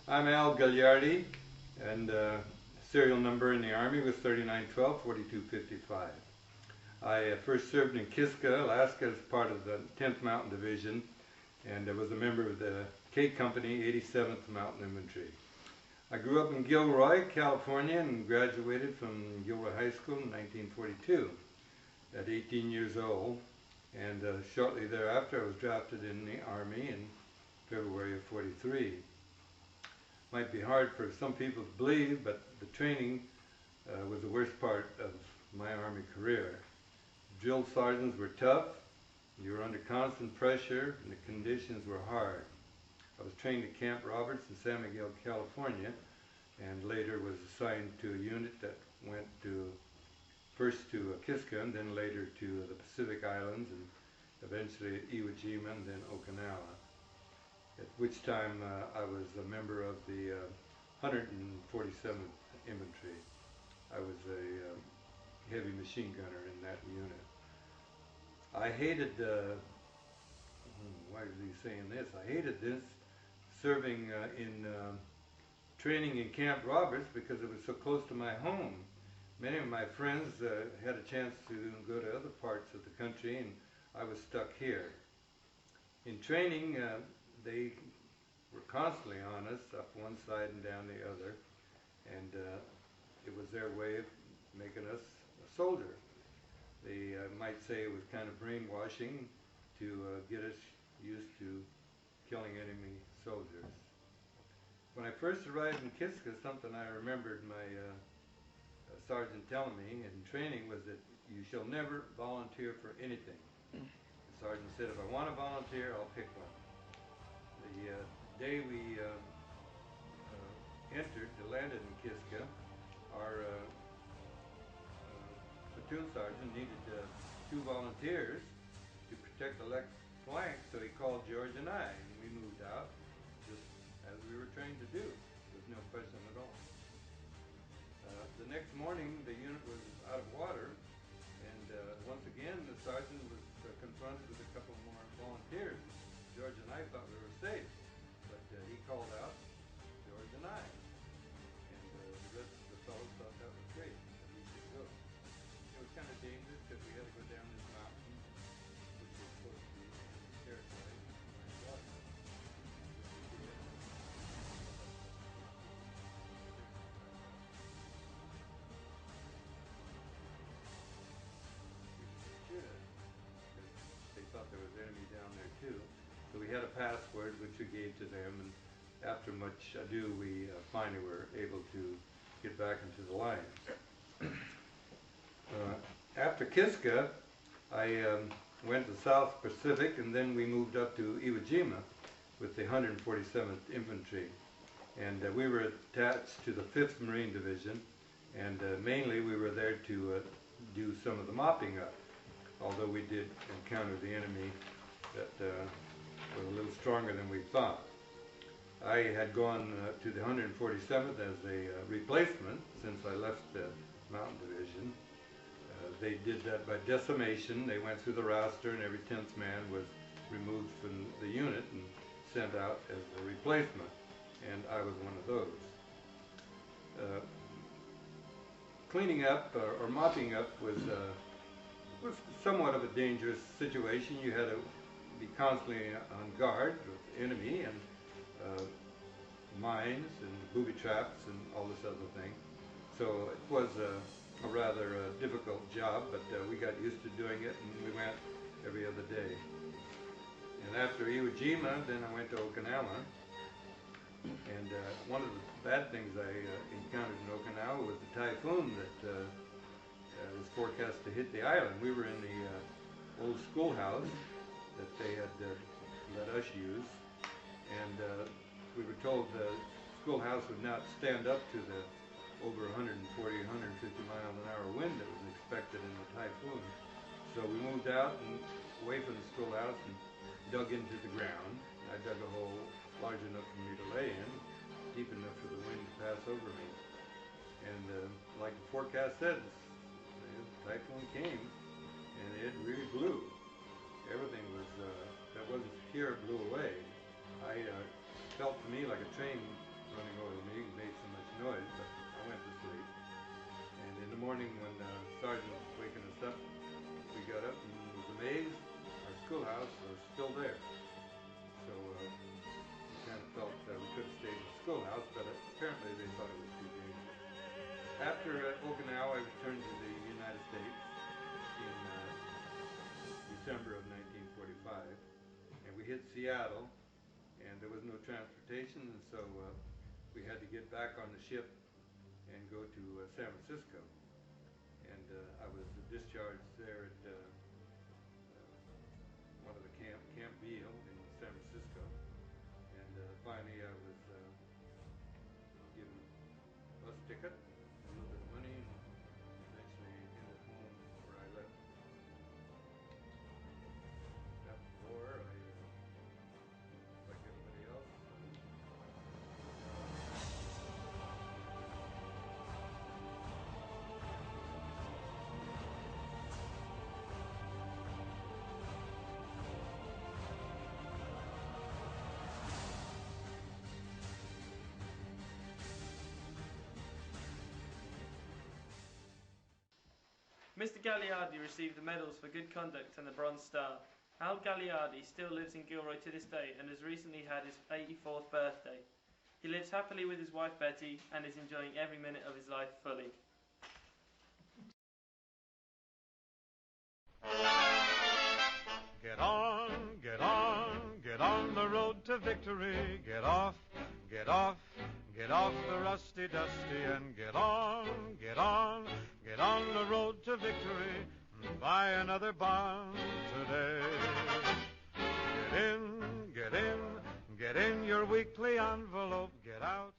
I'm Al Gagliardi, and serial number in the Army was 3912-4255. I first served in Kiska, Alaska as part of the 10th Mountain Division, and I was a member of the K Company 87th Mountain Infantry. I grew up in Gilroy, California, and graduated from Gilroy High School in 1942 at 18 years old, and shortly thereafter I was drafted in the Army in February of 43. Might be hard for some people to believe, but the training was the worst part of my Army career. Drill sergeants were tough, you were under constant pressure, and the conditions were hard. I was trained at Camp Roberts in San Miguel, California, and later was assigned to a unit that went first to Kiska, and then later to the Pacific Islands, and eventually at Iwo Jima, and then Okinawa. At which time I was a member of the 147th Infantry. I was a heavy machine gunner in that unit. I hated, why is he saying this? I hated this, serving in training in Camp Roberts because it was so close to my home. Many of my friends had a chance to go to other parts of the country, and I was stuck here. In training, they were constantly on us, up one side and down the other, and it was their way of making us a soldier. They might say it was kind of brainwashing to get us used to killing enemy soldiers. When I first arrived in Kiska, something I remembered my sergeant telling me in training was that you shall never volunteer for anything. The sergeant said, if I want to volunteer, I'll pick one. The day we landed in Kiska, our platoon sergeant needed 2 volunteers to protect the left flank, so he called George and I, and we moved out just as we were trained to do. There's no question at all. The next morning, the unit was out of water, and once again, the sergeant was confronted with a couple more volunteers. George and I thought we were safe, but he called out George and I, and the rest of the fellows thought that was great, that we should go. It was kind of dangerous because we had to go down this mountain, which was supposed to be enemy territory, and water. They thought there was enemy down there too. So we had a password which we gave to them, and after much ado we finally were able to get back into the lines. After Kiska, I went to South Pacific, and then we moved up to Iwo Jima with the 147th Infantry. And we were attached to the 5th Marine Division, and mainly we were there to do some of the mopping up, although we did encounter the enemy that was a little stronger than we thought. I had gone to the 147th as a replacement since I left the Mountain Division. They did that by decimation. They went through the roster, and every 10th man was removed from the unit and sent out as a replacement, and I was one of those. Cleaning up or mopping up was somewhat of a dangerous situation. You had to be constantly on guard with the enemy and mines and booby traps and all this other thing. So it was a rather difficult job, but we got used to doing it, and we went every other day. And after Iwo Jima, then I went to Okinawa. And one of the bad things I encountered in Okinawa was the typhoon that was forecast to hit the island. We were in the old schoolhouse that they had let us use, and we were told the schoolhouse would not stand up to the over 140, 150 mile an hour wind that was expected in the typhoon. So we moved out and away from the schoolhouse and dug into the ground. I dug a hole large enough for me to lay in, deep enough for the wind to pass over me. And like the forecast said, the typhoon came, and it really blew. Everything was, that wasn't secure, blew away. I felt to me like a train running over me and made so much noise, but I went to sleep. And in the morning when the sergeant was waking us up, we got up and was amazed. Our schoolhouse was still there. So we kind of felt we could have stayed in the schoolhouse, but apparently they thought it was too dangerous. After Okinawa, I returned to the United States in December of 1945, and we hit Seattle, and there was no transportation, and so we had to get back on the ship and go to San Francisco. And I was discharged there at one of the Camp Beale in San Francisco. And finally I was given a bus ticket, a little bit of money, and eventually ended home where I left. After the war, like everybody else, Mr. Gagliardi received the medals for good conduct and the Bronze Star. Al Gagliardi still lives in Gilroy to this day and has recently had his 84th birthday. He lives happily with his wife Betty and is enjoying every minute of his life fully. Get on, get on, get on the road to victory. Get off, get off, get off the rusty dusty and get on, get on, get on the road to victory. Buy another bond today. Get in, get in, get in your weekly envelope. Get out.